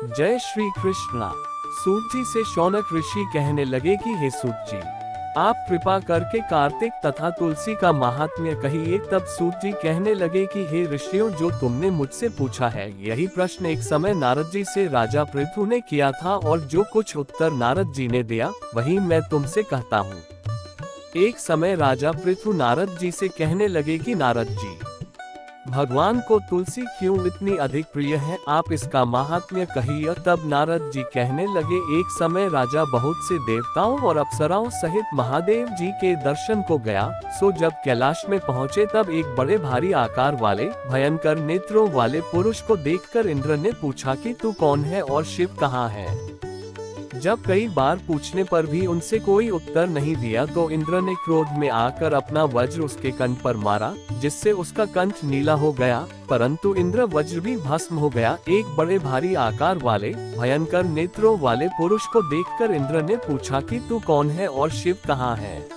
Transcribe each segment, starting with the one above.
जय श्री कृष्णा। सूत जी से शौनक ऋषि कहने लगे कि हे सूत जी, आप कृपा करके कार्तिक तथा तुलसी का महात्म्य कहिए। तब सूत जी कहने लगे कि हे ऋषियों, जो तुमने मुझसे पूछा है, यही प्रश्न एक समय नारद जी से राजा पृथु ने किया था, और जो कुछ उत्तर नारद जी ने दिया वही मैं तुमसे कहता हूँ। एक समय राजा पृथु नारद जी से कहने लगे कि नारद जी, भगवान को तुलसी क्यों इतनी अधिक प्रिय है, आप इसका महात्म्य कहिए। तब नारद जी कहने लगे, एक समय राजा बहुत से देवताओं और अप्सराओं सहित महादेव जी के दर्शन को गया। सो जब कैलाश में पहुँचे तब एक बड़े भारी आकार वाले भयंकर नेत्रों वाले पुरुष को देखकर इंद्र ने पूछा कि तू कौन है और शिव कहाँ है। जब कई बार पूछने पर भी उनसे कोई उत्तर नहीं दिया तो इंद्र ने क्रोध में आकर अपना वज्र उसके कंठ पर मारा, जिससे उसका कंठ नीला हो गया। परंतु इंद्र वज्र भी भस्म हो गया। एक बड़े भारी आकार वाले भयंकर नेत्रों वाले पुरुष को देखकर इंद्र ने पूछा कि तू कौन है और शिव कहाँ है।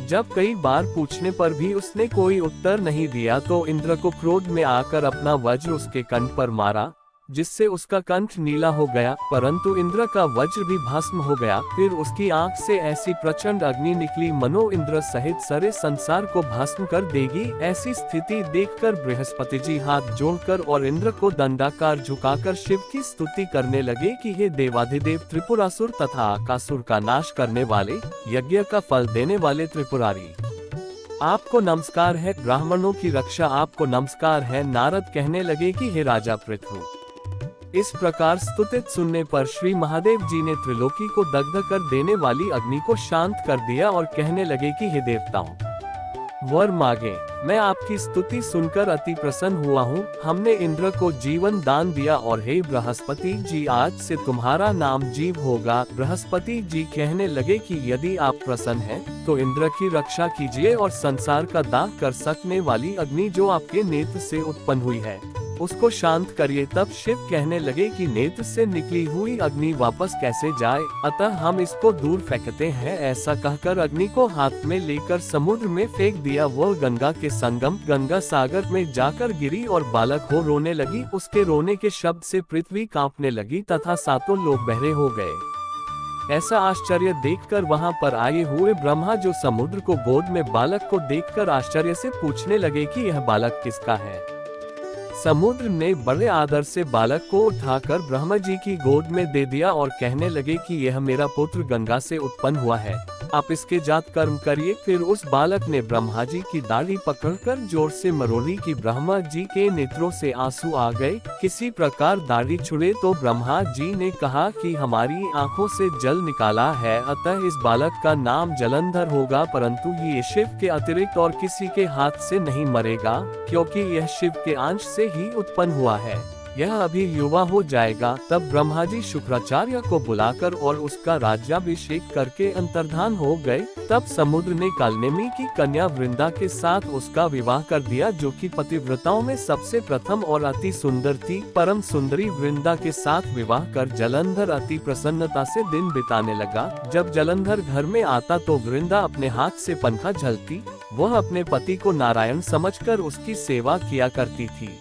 जब कई बार पूछने पर भी उसने कोई उत्तर नहीं दिया तो इंद्र को क्रोध में आकर अपना वज्र उसके कंठ पर मारा, जिससे उसका कंठ नीला हो गया। परंतु इंद्र का वज्र भी भस्म हो गया। फिर उसकी आंख से ऐसी प्रचंड अग्नि निकली मनो इंद्र सहित सारे संसार को भस्म कर देगी। ऐसी स्थिति देखकर बृहस्पति जी हाथ जोड़कर और इंद्र को दंडाकार झुकाकर शिव की स्तुति करने लगे कि हे देवाधिदेव, त्रिपुरासुर तथा आकासुर का नाश करने वाले, यज्ञ का फल देने वाले त्रिपुरारी, आपको नमस्कार है। ब्राह्मणों की रक्षा आपको नमस्कार है। नारद कहने लगे कि हे राजा पृथु, इस प्रकार स्तुतित सुनने पर श्री महादेव जी ने त्रिलोकी को दग्ध कर देने वाली अग्नि को शांत कर दिया और कहने लगे कि हे देवताओं, वर मांगे। मैं आपकी स्तुति सुनकर अति प्रसन्न हुआ हूँ। हमने इंद्र को जीवन दान दिया और हे बृहस्पति जी, आज से तुम्हारा नाम जीव होगा। बृहस्पति जी कहने लगे कि यदि आप प्रसन्न हैं तो इंद्र की रक्षा कीजिए और संसार का दाह कर सकने वाली अग्नि जो आपके नेत्र से उत्पन्न हुई है उसको शांत करिए। तब शिव कहने लगे कि नेत्र से निकली हुई अग्नि वापस कैसे जाए, अतः हम इसको दूर फेंकते हैं। ऐसा कहकर अग्नि को हाथ में लेकर समुद्र में फेंक दिया। वह गंगा के संगम गंगा सागर में जाकर गिरी और बालक हो रोने लगी। उसके रोने के शब्द से पृथ्वी कांपने लगी तथा सातों लोग बहरे हो गए। ऐसा आश्चर्य देखकर वहां पर आए हुए ब्रह्मा, जो समुद्र को गोद में बालक को देखकर आश्चर्य से पूछने लगे कि यह बालक किसका है। समुद्र ने बड़े आदर से बालक को उठाकर ब्रह्मा जी की गोद में दे दिया और कहने लगे कि यह मेरा पुत्र गंगा से उत्पन्न हुआ है, आप इसके जात कर्म करिए। फिर उस बालक ने ब्रह्मा जी की दाढ़ी पकड़कर जोर से मरोड़ी कि ब्रह्मा जी के नेत्रों से आंसू आ गए। किसी प्रकार दाढ़ी छुड़े तो ब्रह्मा जी ने कहा कि हमारी आंखों से जल निकाला है, अतः इस बालक का नाम जलंधर होगा। परंतु ये शिव के अतिरिक्त और किसी के हाथ से नहीं मरेगा, क्योंकि यह शिव के अंश से ही उत्पन्न हुआ है। यह अभी युवा हो जाएगा। तब ब्रह्मा जी शुक्राचार्य को बुलाकर और उसका राज्याभिषेक करके अंतर्धान हो गए। तब समुद्र ने कालनेमी की कन्या वृंदा के साथ उसका विवाह कर दिया, जो कि पतिव्रताओं में सबसे प्रथम और अति सुंदर थी। परम सुंदरी वृंदा के साथ विवाह कर जलंधर अति प्रसन्नता से दिन बिताने लगा। जब जलंधर घर में आता तो वृंदा अपने हाथ से पंखा झलती। वह अपने पति को नारायण समझकर उसकी सेवा किया करती थी।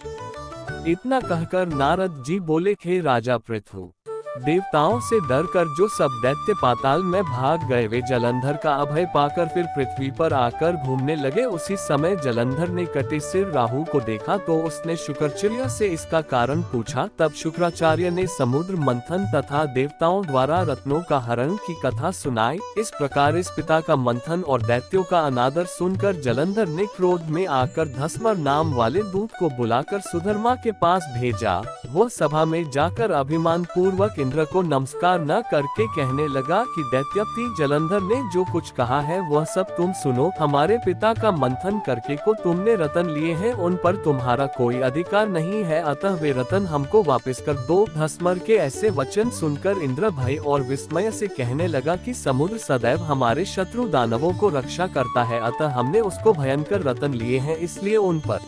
इतना कहकर नारद जी बोले, हे राजा पृथु, देवताओं से डरकर जो सब दैत्य पाताल में भाग गए, वे जलंधर का अभय पाकर फिर पृथ्वी पर आकर घूमने लगे। उसी समय जलंधर ने कटे सिर राहु को देखा तो उसने शुक्राचार्य से इसका कारण पूछा। तब शुक्राचार्य ने समुद्र मंथन तथा देवताओं द्वारा रत्नों का हरण की कथा सुनाई। इस प्रकार इस पिता का मंथन और दैत्यों का अनादर सुनकर जलंधर ने क्रोध में आकर धस्मर नाम वाले दूत को बुलाकर सुधर्मा के पास भेजा। वह सभा में जाकर अभिमान पूर्वक इंद्र को नमस्कार न करके कहने लगा कि दैत्यपति जलंधर ने जो कुछ कहा है वह सब तुम सुनो। हमारे पिता का मंथन करके को तुमने रतन लिए हैं, उन पर तुम्हारा कोई अधिकार नहीं है, अतः वे रतन हमको वापस कर दो। धस्मर के ऐसे वचन सुनकर इंद्र भय और विस्मय से कहने लगा कि समुद्र सदैव हमारे शत्रु दानवों को रक्षा करता है, अतः हमने उसको भयंकर रतन लिए हैं, इसलिए उन पर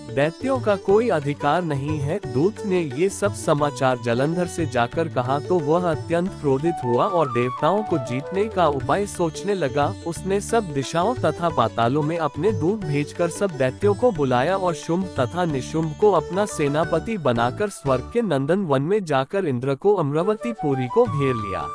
दैत्यों का कोई अधिकार नहीं है। दूत ने ये सब समाचार जलंधर से जाकर कहा तो वह अत्यंत क्रोधित हुआ और देवताओं को जीतने का उपाय सोचने लगा। उसने सब दिशाओं तथा पातालों में अपने दूत भेजकर सब दैत्यों को बुलाया और शुंभ तथा निशुंभ को अपना सेनापति बनाकर स्वर्ग के नंदन वन में जाकर इंद्र को अमरावती पुरी को घेर लिया।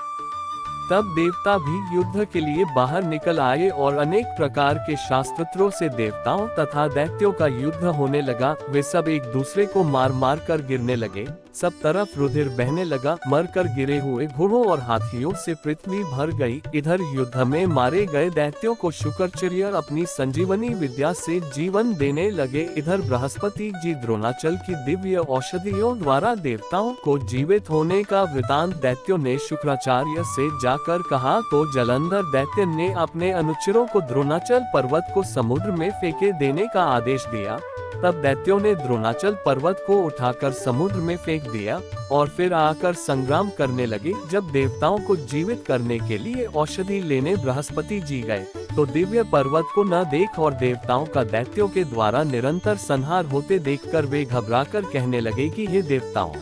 तब देवता भी युद्ध के लिए बाहर निकल आए और अनेक प्रकार के शास्त्रों से देवताओं तथा दैत्यों का युद्ध होने लगा। वे सब एक दूसरे को मार मार कर गिरने लगे। सब तरफ रुधिर बहने लगा। मर कर गिरे हुए घोड़ों और हाथियों से पृथ्वी भर गई। इधर युद्ध में मारे गए दैत्यों को शुक्राचार्य अपनी संजीवनी विद्या से जीवन देने लगे। इधर बृहस्पति जी द्रोणाचल की दिव्य औषधियों द्वारा देवताओं को जीवित होने का वृतांत दैत्यों ने शुक्राचार्य से जाकर कहा तो जलंधर दैत्य ने अपने अनुचरों को द्रोणाचल पर्वत को समुद्र में फेंके देने का आदेश दिया। तब दैत्यों ने द्रोणाचल पर्वत को उठाकर समुद्र में फेंक दिया और फिर आकर संग्राम करने लगे। जब देवताओं को जीवित करने के लिए औषधि लेने बृहस्पति जी गए तो दिव्य पर्वत को न देख और देवताओं का दैत्यों के द्वारा निरंतर संहार होते देखकर वे घबराकर कहने लगे कि हे देवताओं,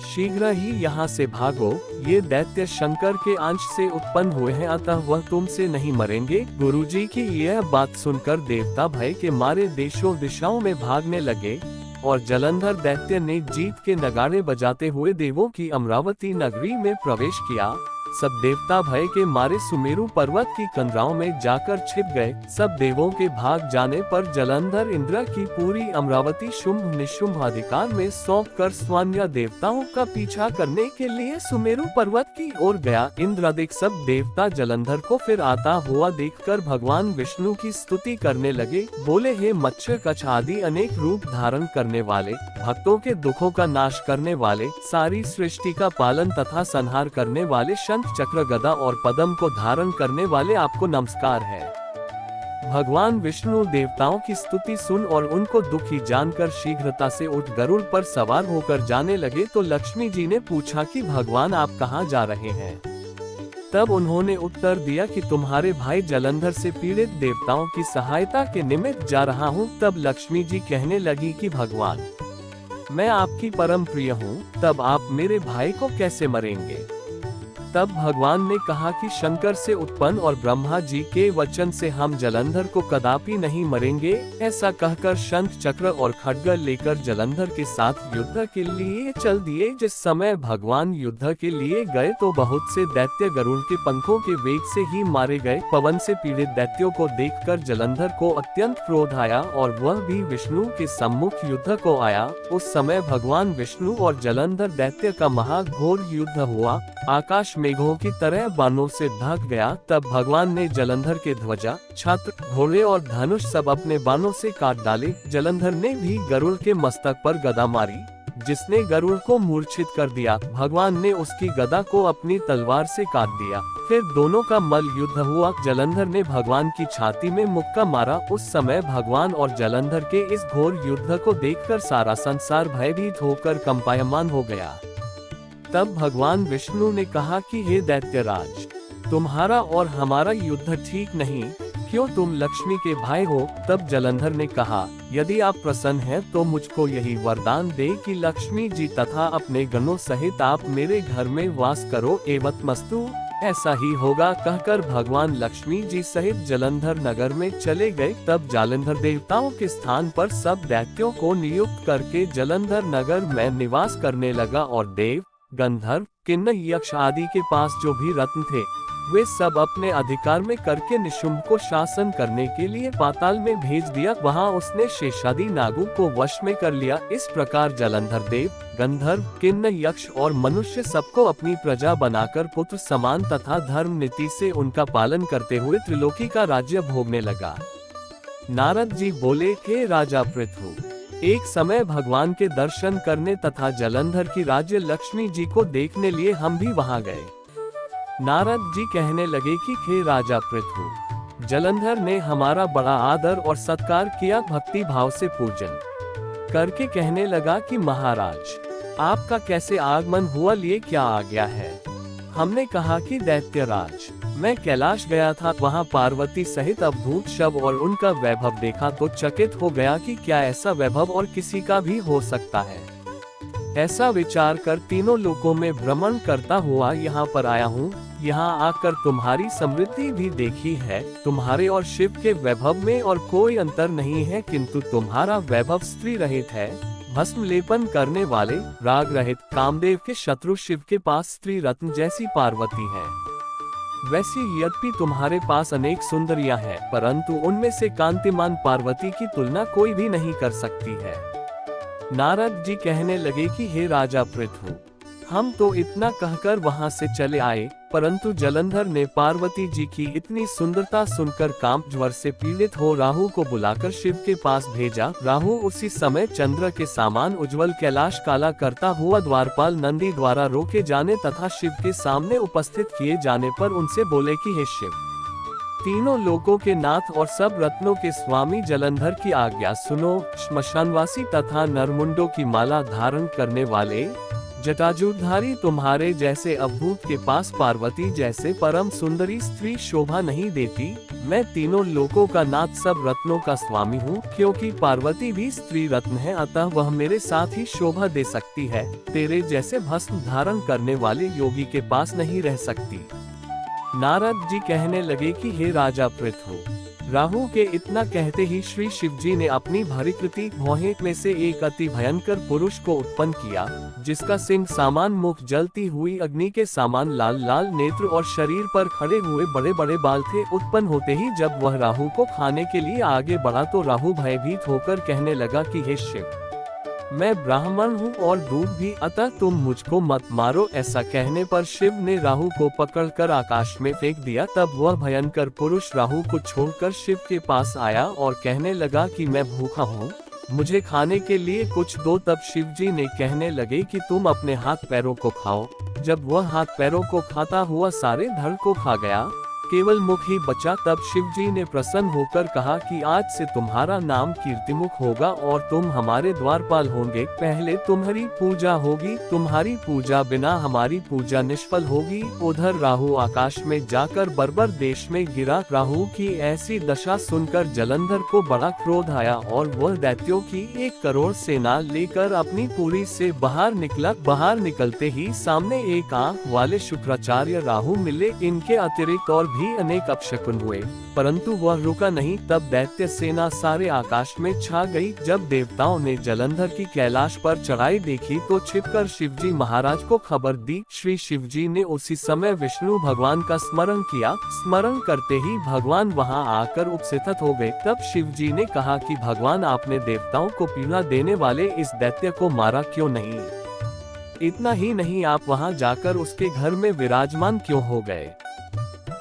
शीघ्र ही यहाँ से भागो। ये दैत्य शंकर के अंश से उत्पन्न हुए हैं, अतः वह तुमसे नहीं मरेंगे। गुरुजी की यह बात सुनकर देवता भय के मारे देशों दिशाओं में भागने लगे और जलंधर दैत्य ने जीत के नगाड़े बजाते हुए देवों की अमरावती नगरी में प्रवेश किया। सब देवता भय के मारे सुमेरु पर्वत की कंदराओं में जाकर छिप गए। सब देवों के भाग जाने पर जलंधर इंद्र की पूरी अमरावती शुंभ निशुंभ अधिकार में सौंप कर स्वान्य देवताओं का पीछा करने के लिए सुमेरु पर्वत की ओर गया। इंद्रादिक सब देवता जलंधर को फिर आता हुआ देखकर भगवान विष्णु की स्तुति करने लगे। बोले, हे मत्स्य कच्छ आदि अनेक रूप धारण करने वाले, भक्तों के दुखों का नाश करने वाले, सारी सृष्टि का पालन तथा संहार करने वाले, चक्र गदा और पद्म को धारण करने वाले, आपको नमस्कार है। भगवान विष्णु देवताओं की स्तुति सुन और उनको दुखी जानकर शीघ्रता से उठ गरुड़ पर सवार होकर जाने लगे तो लक्ष्मी जी ने पूछा कि भगवान आप कहाँ जा रहे हैं? तब उन्होंने उत्तर दिया कि तुम्हारे भाई जलंधर से पीड़ित देवताओं की सहायता के निमित्त जा रहा हूँ। तब लक्ष्मी जी कहने लगी कि भगवान, मैं आपकी परम प्रिय हूँ, तब आप मेरे भाई को कैसे मरेंगे? तब भगवान ने कहा कि शंकर से उत्पन्न और ब्रह्मा जी के वचन से हम जलंधर को कदापि नहीं मरेंगे। ऐसा कहकर शंख चक्र और खड्ग लेकर जलंधर के साथ युद्ध के लिए चल दिए। जिस समय भगवान युद्ध के लिए गए तो बहुत से दैत्य गरुड़ के पंखों के वेग से ही मारे गए। पवन से पीड़ित दैत्यों को देखकर जलंधर को अत्यंत क्रोध आया और वह भी विष्णु के सम्मुख युद्ध को आया। उस समय भगवान विष्णु और जलंधर दैत्य का महाघोर युद्ध हुआ। आकाश मेघों की तरह बाणों से ढक गया। तब भगवान ने जलंधर के ध्वजा, छत्र, घोड़े और धनुष सब अपने बाणों से काट डाले। जलंधर ने भी गरुड़ के मस्तक पर गदा मारी, जिसने गरुड़ को मूर्छित कर दिया। भगवान ने उसकी गदा को अपनी तलवार से काट दिया। फिर दोनों का मल युद्ध हुआ। जलंधर ने भगवान की छाती में मुक्का मारा। उस समय भगवान और जलंधर के इस घोर युद्ध को देखकर सारा संसार भयभीत होकर कंपायमान हो गया। तब भगवान विष्णु ने कहा कि हे दैत्यराज, तुम्हारा और हमारा युद्ध ठीक नहीं, क्यों तुम लक्ष्मी के भाई हो? तब जलंधर ने कहा, यदि आप प्रसन्न हैं तो मुझको यही वरदान दे कि लक्ष्मी जी तथा अपने गणों सहित आप मेरे घर में वास करो। एवत्मस्तु, ऐसा ही होगा, कहकर भगवान लक्ष्मी जी सहित जलंधर नगर में चले गए। तब जालंधर देवताओं के स्थान पर सब दैत्यों को नियुक्त करके जलंधर नगर में निवास करने लगा और देव, गंधर्व, किन्नर, यक्ष आदि के पास जो भी रत्न थे वे सब अपने अधिकार में करके निशुंभ को शासन करने के लिए पाताल में भेज दिया। वहां उसने शेषादि नागों को वश में कर लिया। इस प्रकार जलंधर देव, गंधर्व, किन्नर, यक्ष और मनुष्य सबको अपनी प्रजा बनाकर पुत्र समान तथा धर्म नीति से उनका पालन करते हुए त्रिलोकी का राज्य भोगने लगा। नारद जी बोले, हे राजा पृथु, एक समय भगवान के दर्शन करने तथा जलंधर की राज्य लक्ष्मी जी को देखने लिए हम भी वहां गए। नारद जी कहने लगे कि हे राजा पृथु, जलंधर ने हमारा बड़ा आदर और सत्कार किया। भक्ति भाव से पूजन करके कहने लगा कि महाराज, आपका कैसे आगमन हुआ, लिए क्या आ गया है? हमने कहा कि दैत्यराज, मैं कैलाश गया था, वहाँ पार्वती सहित अवधूत शव और उनका वैभव देखा तो चकित हो गया कि क्या ऐसा वैभव और किसी का भी हो सकता है। ऐसा विचार कर तीनों लोकों में भ्रमण करता हुआ यहाँ पर आया हूँ। यहाँ आकर तुम्हारी समृद्धि भी देखी है। तुम्हारे और शिव के वैभव में और कोई अंतर नहीं है, किंतु तुम्हारा वैभव स्त्री रहित है। भस्म लेपन करने वाले, राग रहित, कामदेव के शत्रु शिव के पास स्त्री रत्न जैसी पार्वती है। वैसी यद्यपि तुम्हारे पास अनेक सुंदरियां हैं, परंतु उनमें से कांतिमान पार्वती की तुलना कोई भी नहीं कर सकती है। नारद जी कहने लगे कि हे राजा पृथु, हम तो इतना कहकर वहां से चले आए, परंतु जलंधर ने पार्वती जी की इतनी सुंदरता सुनकर काम ज्वर से पीड़ित हो राहु को बुलाकर शिव के पास भेजा। राहु उसी समय चंद्र के समान उज्जवल कैलाश काला करता हुआ द्वारपाल नंदी द्वारा रोके जाने तथा शिव के सामने उपस्थित किए जाने पर उनसे बोले कि हे शिव, तीनों लोकों के नाथ और सब रत्नों के स्वामी जलंधर की आज्ञा सुनो। श्मशानवासी तथा नरमुंडों की माला धारण करने वाले, जटाजूधारी तुम्हारे जैसे अवधूत के पास पार्वती जैसे परम सुंदरी स्त्री शोभा नहीं देती। मैं तीनों लोकों का नाथ, सब रत्नों का स्वामी हूँ, क्योंकि पार्वती भी स्त्री रत्न है, अतः वह मेरे साथ ही शोभा दे सकती है। तेरे जैसे भस्म धारण करने वाले योगी के पास नहीं रह सकती। नारद जी कहने लगे कि हे राजा पृथु, राहु के इतना कहते ही श्री शिव जी ने अपनी भरिकृति भौहें में से एक अति भयंकर पुरुष को उत्पन्न किया, जिसका सिंह सामान मुख, जलती हुई अग्नि के समान लाल लाल नेत्र और शरीर पर खड़े हुए बड़े बड़े बाल थे। उत्पन्न होते ही जब वह राहु को खाने के लिए आगे बढ़ा तो राहु भयभीत होकर कहने लगा कि हे शिव, मैं ब्राह्मण हूँ और दूध भी, अतः तुम मुझको मत मारो। ऐसा कहने पर शिव ने राहु को पकड़कर आकाश में फेंक दिया। तब वह भयंकर पुरुष राहु को छोड़कर शिव के पास आया और कहने लगा कि मैं भूखा हूँ, मुझे खाने के लिए कुछ दो। तब शिव जी ने कहने लगे कि तुम अपने हाथ पैरों को खाओ। जब वह हाथ पैरों को खाता हुआ सारे धड़ को खा गया, केवल मुख ही बचा। तब शिव जी ने प्रसन्न होकर कहा कि आज से तुम्हारा नाम कीर्तिमुख होगा और तुम हमारे द्वारपाल होंगे। पहले तुम्हारी पूजा होगी, तुम्हारी पूजा बिना हमारी पूजा निष्फल होगी। उधर राहु आकाश में जाकर बर्बर देश में गिरा। राहु की ऐसी दशा सुनकर जलंधर को बड़ा क्रोध आया और वह दैत्यों की 1 करोड़ सेना लेकर अपनी पुरी से बाहर निकला। बाहर निकलते ही सामने एक आंख वाले शुक्राचार्य राहु मिले। इनके अतिरिक्त और भी अनेक अपशकुन हुए, परंतु वह रुका नहीं। तब दैत्य सेना सारे आकाश में छा गई। जब देवताओं ने जलंधर की कैलाश पर चढ़ाई देखी तो छिपकर शिवजी महाराज को खबर दी। श्री शिवजी ने उसी समय विष्णु भगवान का स्मरण किया। स्मरण करते ही भगवान वहां आकर उपस्थित हो गए। तब शिवजी ने कहा कि भगवान, आपने देवताओं को पीड़ा देने वाले इस दैत्य को मारा क्यों नहीं? इतना ही नहीं, आप वहां जाकर उसके घर में विराजमान क्यों हो गए?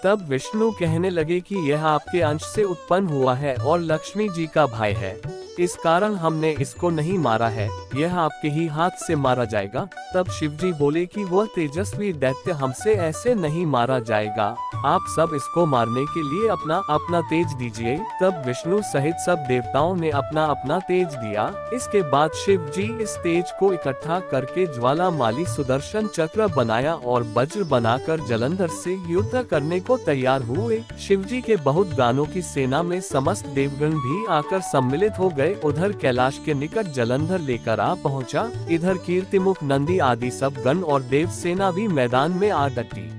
तब विष्णु कहने लगे कि यह आपके अंश से उत्पन्न हुआ है और लक्ष्मी जी का भाई है, इस कारण हमने इसको नहीं मारा है, यह आपके ही हाथ से मारा जाएगा। तब शिवजी बोले कि वह तेजस्वी दैत्य हमसे ऐसे नहीं मारा जाएगा, आप सब इसको मारने के लिए अपना अपना तेज दीजिए। तब विष्णु सहित सब देवताओं ने अपना अपना तेज दिया। इसके बाद शिव जी इस तेज को इकट्ठा करके ज्वालामाली सुदर्शन चक्र बनाया और वज्र बनाकर जलंधर से युद्ध करने को तैयार हुए। शिव जी के बहुत गानों की सेना में समस्त देवगण भी आकर सम्मिलित हो गए। उधर कैलाश के निकट जलंधर लेकर आ पहुंचा। इधर कीर्तिमुख, नंदी आदि सब गण और देव सेना भी मैदान में आ डटी।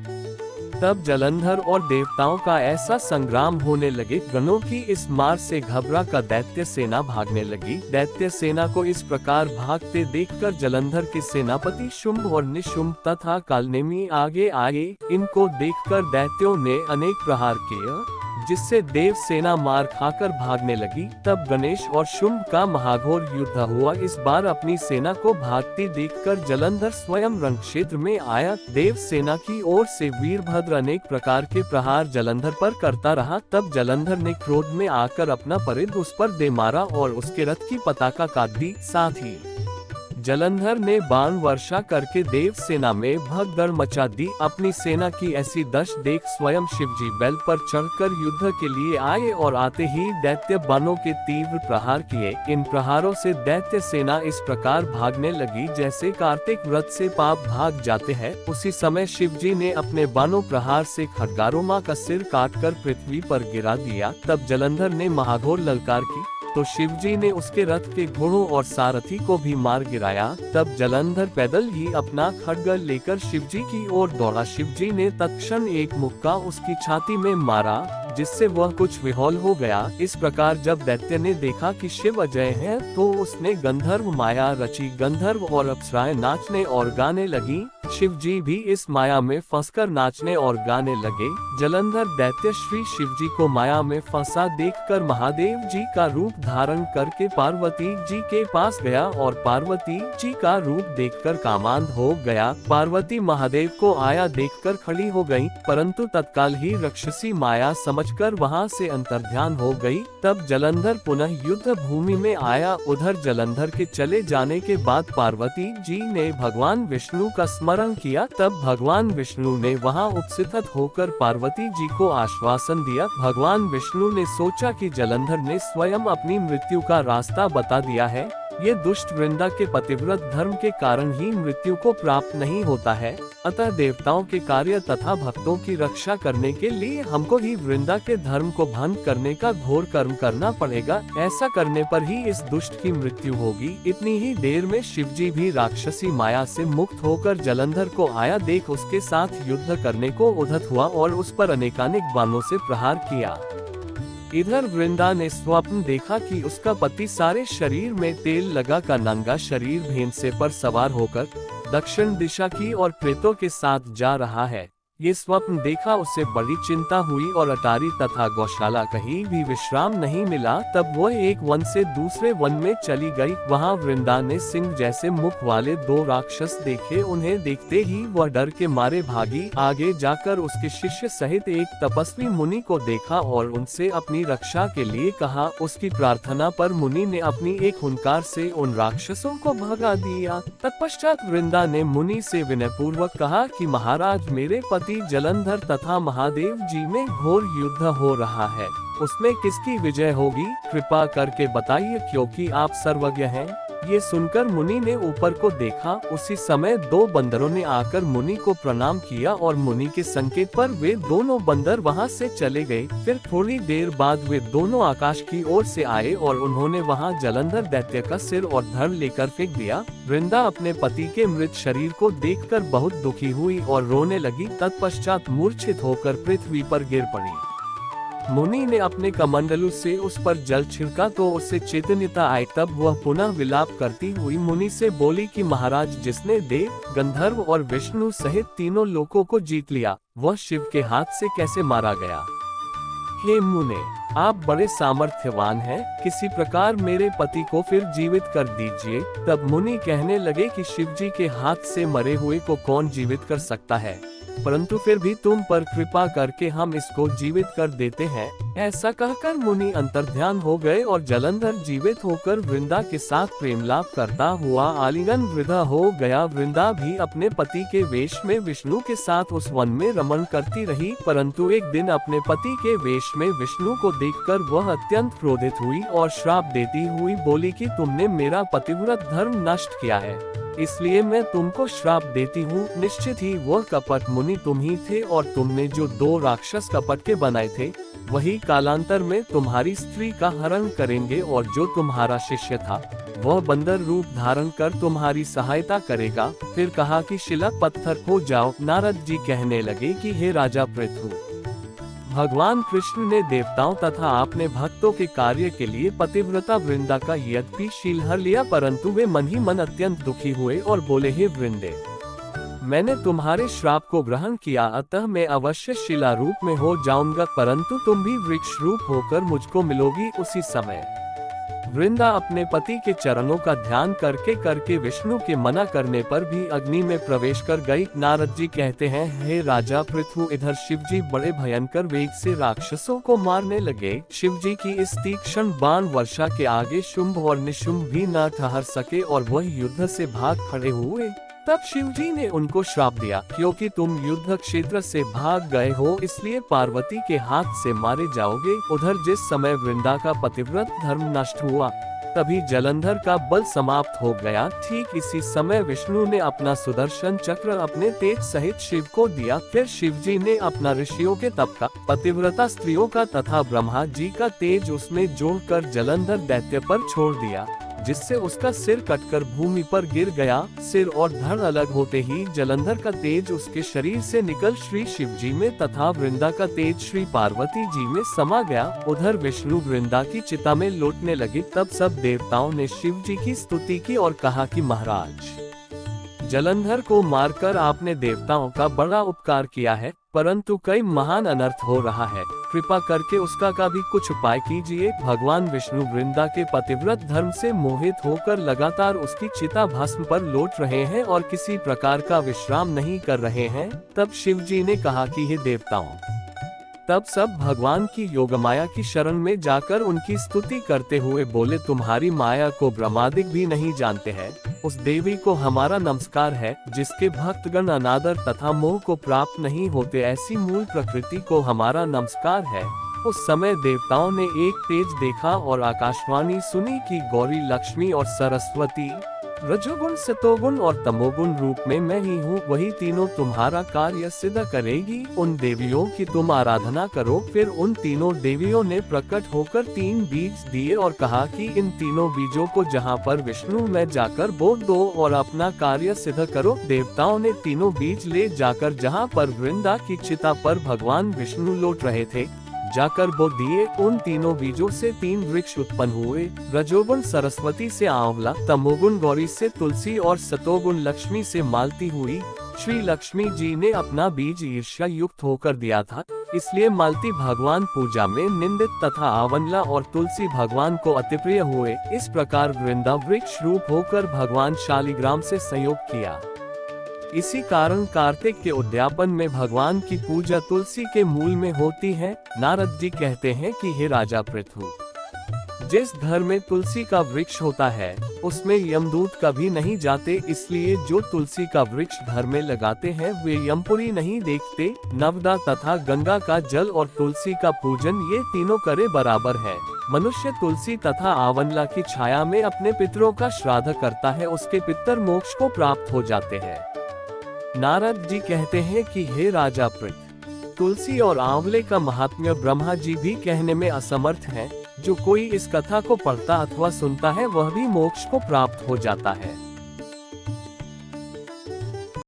तब जलंधर और देवताओं का ऐसा संग्राम होने लगे, गणों की इस मार से घबरा कर दैत्य सेना भागने लगी। दैत्य सेना को इस प्रकार भागते देखकर जलंधर के सेनापति शुंभ और निशुंभ तथा कालनेमी आगे आए। इनको देखकर दैत्यों ने अनेक प्रहार किए, जिससे देव सेना मार खाकर भागने लगी। तब गणेश और शुंभ का महाघोर युद्ध हुआ। इस बार अपनी सेना को भागती देखकर जलंधर स्वयं रण क्षेत्र में आया। देव सेना की ओर से वीरभद्र अनेक प्रकार के प्रहार जलंधर पर करता रहा। तब जलंधर ने क्रोध में आकर अपना परिध उस पर दे मारा और उसके रथ की पताका काट दी। साथ ही जलंधर ने बाण वर्षा करके देव सेना में भगदड़ मचा दी। अपनी सेना की ऐसी दशा देख स्वयं शिवजी बैल पर चढ़कर युद्ध के लिए आए और आते ही दैत्य बाणों के तीव्र प्रहार किए। इन प्रहारों से दैत्य सेना इस प्रकार भागने लगी जैसे कार्तिक व्रत से पाप भाग जाते हैं। उसी समय शिवजी ने अपने बाणों प्रहार से खड्गारोमा का सिर काटकर पृथ्वी पर गिरा दिया। तब जलंधर ने महाघोर ललकार की तो शिवजी ने उसके रथ के घोड़ों और सारथी को भी मार गिराया। तब जलंधर पैदल ही अपना खड्ग लेकर शिवजी की ओर दौड़ा। शिवजी ने तत्क्षण एक मुक्का उसकी छाती में मारा जिससे वह कुछ विहौल हो गया। इस प्रकार जब दैत्य ने देखा कि शिव अजय है तो उसने गंधर्व माया रची। गंधर्व और अप्सराएं नाचने और गाने लगी। शिवजी भी इस माया में फंसकर नाचने और गाने लगे। जलंधर दैत्य श्री शिवजी को माया में फंसा देखकर महादेव जी का रूप धारण करके पार्वती जी के पास गया और पार्वती जी का रूप देखकर कामांध हो गया। पार्वती महादेव को आया देखकर खड़ी हो गयी, परंतु तत्काल ही राक्षसी माया समझकर वहां से अंतर्ध्यान हो गई। तब जलंधर पुनः युद्ध भूमि में आया। उधर जलंधर के चले जाने के बाद पार्वती जी ने भगवान विष्णु का स्मरण किया। तब भगवान विष्णु ने वहां उपस्थित होकर पार्वती जी को आश्वासन दिया। भगवान विष्णु ने सोचा कि जलंधर ने स्वयं अपनी मृत्यु का रास्ता बता दिया है। ये दुष्ट वृंदा के पतिव्रत धर्म के कारण ही मृत्यु को प्राप्त नहीं होता है। अतः देवताओं के कार्य तथा भक्तों की रक्षा करने के लिए हमको ही वृंदा के धर्म को भंग करने का घोर कर्म करना पड़ेगा। ऐसा करने पर ही इस दुष्ट की मृत्यु होगी। इतनी ही देर में शिवजी भी राक्षसी माया से मुक्त होकर जलंधर को आया देख उसके साथ युद्ध करने को उद्यत हुआ और उस पर अनेकानेक बाणों से प्रहार किया। इधर वृंदा ने स्वप्न देखा कि उसका पति सारे शरीर में तेल लगा का नंगा शरीर भैंसे पर सवार होकर दक्षिण दिशा की ओर प्रेतों के साथ जा रहा है। ये स्वप्न देखा उसे बड़ी चिंता हुई और अटारी तथा गौशाला कहीं भी विश्राम नहीं मिला। तब वह एक वन से दूसरे वन में चली गई। वहां वृंदा ने सिंह जैसे मुख वाले 2 राक्षस देखे। उन्हें देखते ही वह डर के मारे भागी। आगे जाकर उसके शिष्य सहित एक तपस्वी मुनि को देखा और उनसे अपनी रक्षा के लिए कहा। उसकी प्रार्थना पर मुनि ने अपनी एक हुंकार से उन राक्षसों को भगा दिया। तत्पश्चात वृंदा ने मुनि से विनय पूर्वक कहा कि महाराज, मेरे पति जलंधर तथा महादेव जी में घोर युद्ध हो रहा है। उसमें किसकी विजय होगी, कृपा करके बताइए, क्योंकि आप सर्वज्ञ हैं। ये सुनकर मुनि ने ऊपर को देखा। उसी समय 2 बंदरों ने आकर मुनि को प्रणाम किया और मुनि के संकेत पर वे दोनों बंदर वहां से चले गए। फिर थोड़ी देर बाद वे दोनों आकाश की ओर से आए और उन्होंने वहां जलंधर दैत्य का सिर और धड़ लेकर फेंक दिया। वृंदा अपने पति के मृत शरीर को देखकर बहुत दुखी हुई और रोने लगी। तत्पश्चात मूर्छित होकर पृथ्वी पर गिर पड़ी। मुनि ने अपने कमंडलू से उस पर जल छिड़का तो उससे चैतन्यता आई। तब वह पुनः विलाप करती हुई मुनि से बोली कि महाराज, जिसने देव, गंधर्व और विष्णु सहित तीनों लोकों को जीत लिया, वह शिव के हाथ से कैसे मारा गया? हे मुने, आप बड़े सामर्थ्यवान हैं, किसी प्रकार मेरे पति को फिर जीवित कर दीजिए। तब मुनि कहने लगे कि शिवजी के हाथ से मरे हुए को कौन जीवित कर सकता है, परंतु फिर भी तुम पर कृपा करके हम इसको जीवित कर देते हैं। ऐसा कहकर मुनि अंतर्ध्यान हो गए और जलंधर जीवित होकर वृंदा के साथ प्रेमलाप करता हुआ आलिंगन वृद्धा हो गया। वृंदा भी अपने पति के वेश में विष्णु के साथ उस वन में रमण करती रही, परंतु एक दिन अपने पति के वेश में विष्णु को देखकर वह अत्यंत क्रोधित हुई और श्राप देती हुई बोली कि तुमने मेरा पतिव्रत धर्म नष्ट किया है, इसलिए मैं तुमको श्राप देती हूँ। निश्चित ही वह कपट मुनि तुम ही थे और तुमने जो 2 राक्षस कपट के बनाए थे, वही कालांतर में तुम्हारी स्त्री का हरण करेंगे और जो तुम्हारा शिष्य था वह बंदर रूप धारण कर तुम्हारी सहायता करेगा। फिर कहा कि शिला पत्थर हो जाओ। नारद जी कहने लगे कि हे राजा पृथु, भगवान कृष्ण ने देवताओं तथा आपने भक्तों के कार्य के लिए पतिव्रता वृंदा का यद्यपि शील हर लिया, परंतु वे मन ही मन अत्यंत दुखी हुए और बोले, हे वृंदे, मैंने तुम्हारे श्राप को ग्रहण किया, अतः मैं अवश्य शिला रूप में हो जाऊंगा, परंतु तुम भी वृक्ष रूप होकर मुझको मिलोगी उसी समय। वृंदा अपने पति के चरणों का ध्यान करके करके विष्णु के मना करने पर भी अग्नि में प्रवेश कर गई। नारद जी कहते हैं, हे राजा पृथु, इधर शिवजी बड़े भयंकर वेग से राक्षसों को मारने लगे। शिवजी की इस तीक्ष्ण बाण वर्षा के आगे शुंभ और निशुंभ भी न ठहर सके और वह युद्ध से भाग खड़े हुए। तब शिवजी ने उनको श्राप दिया, क्योंकि तुम युद्ध क्षेत्र से भाग गए हो इसलिए पार्वती के हाथ से मारे जाओगे। उधर जिस समय वृंदा का पतिव्रत धर्म नष्ट हुआ, तभी जलंधर का बल समाप्त हो गया। ठीक इसी समय विष्णु ने अपना सुदर्शन चक्र अपने तेज सहित शिव को दिया। फिर शिवजी ने अपना ऋषियों के तप का, पतिव्रता स्त्रियों का तथा ब्रह्मा जी का तेज उसमें जोड़कर जलंधर दैत्य पर छोड़ दिया, जिससे उसका सिर कटकर भूमि पर गिर गया। सिर और धड़ अलग होते ही जलंधर का तेज उसके शरीर से निकल श्री शिव जी में तथा वृंदा का तेज श्री पार्वती जी में समा गया। उधर विष्णु वृंदा की चिता में लौटने लगे। तब सब देवताओं ने शिव जी की स्तुति की और कहा कि महाराज, जलंधर को मारकर आपने देवताओं का बड़ा उपकार किया है, परंतु कई महान अनर्थ हो रहा है, कृपा करके उसका का भी कुछ उपाय कीजिए। भगवान विष्णु वृंदा के पतिव्रत धर्म से मोहित होकर लगातार उसकी चिता भस्म पर लौट रहे हैं और किसी प्रकार का विश्राम नहीं कर रहे हैं। तब शिव जी ने कहा कि हे देवताओं, तब सब भगवान की योगमाया की शरण में जाकर उनकी स्तुति करते हुए बोले, तुम्हारी माया को ब्रह्मादिक भी नहीं जानते हैं। उस देवी को हमारा नमस्कार है, जिसके भक्तगण अनादर तथा मोह को प्राप्त नहीं होते। ऐसी मूल प्रकृति को हमारा नमस्कार है। उस समय देवताओं ने एक तेज देखा और आकाशवाणी सुनी कि गौरी, लक्ष्मी और सरस्वती, रजोगुण, सतोगुण और तमोगुण रूप में मैं ही हूँ, वही तीनों तुम्हारा कार्य सिद्ध करेगी। उन देवियों की तुम आराधना करो। फिर उन तीनों देवियों ने प्रकट होकर 3 बीज दिए और कहा कि इन तीनों बीजों को जहाँ पर विष्णु में जाकर बो दो और अपना कार्य सिद्ध करो। देवताओं ने तीनों बीज ले जाकर जहाँ पर वृंदा की चिता पर भगवान विष्णु लौट रहे थे, जाकर बो दिए। उन तीनों बीजों से 3 वृक्ष उत्पन्न हुए। रजोगुण सरस्वती से आंवला, तमोगुण गौरी से तुलसी और सतोगुण लक्ष्मी से मालती हुई। श्री लक्ष्मी जी ने अपना बीज ईर्ष्या युक्त होकर दिया था, इसलिए मालती भगवान पूजा में निंदित तथा आंवला और तुलसी भगवान को अतिप्रिय हुए। इस प्रकार वृंदा वृक्ष रूप होकर भगवान शालिग्राम से संयोग किया। इसी कारण कार्तिक के उद्यापन में भगवान की पूजा तुलसी के मूल में होती है। नारद जी कहते हैं कि हे राजा पृथु, जिस घर में तुलसी का वृक्ष होता है उसमें यमदूत कभी नहीं जाते, इसलिए जो तुलसी का वृक्ष घर में लगाते हैं वे यमपुरी नहीं देखते। नर्मदा तथा गंगा का जल और तुलसी का पूजन, ये तीनों करे बराबर है। मनुष्य तुलसी तथा आंवला की छाया में अपने पितरों का श्राद्ध करता है, उसके पितर मोक्ष को प्राप्त हो जाते हैं। नारद जी कहते हैं कि हे राजा पृथ, तुलसी और आंवले का महात्म्य ब्रह्मा जी भी कहने में असमर्थ हैं। जो कोई इस कथा को पढ़ता अथवा सुनता है वह भी मोक्ष को प्राप्त हो जाता है।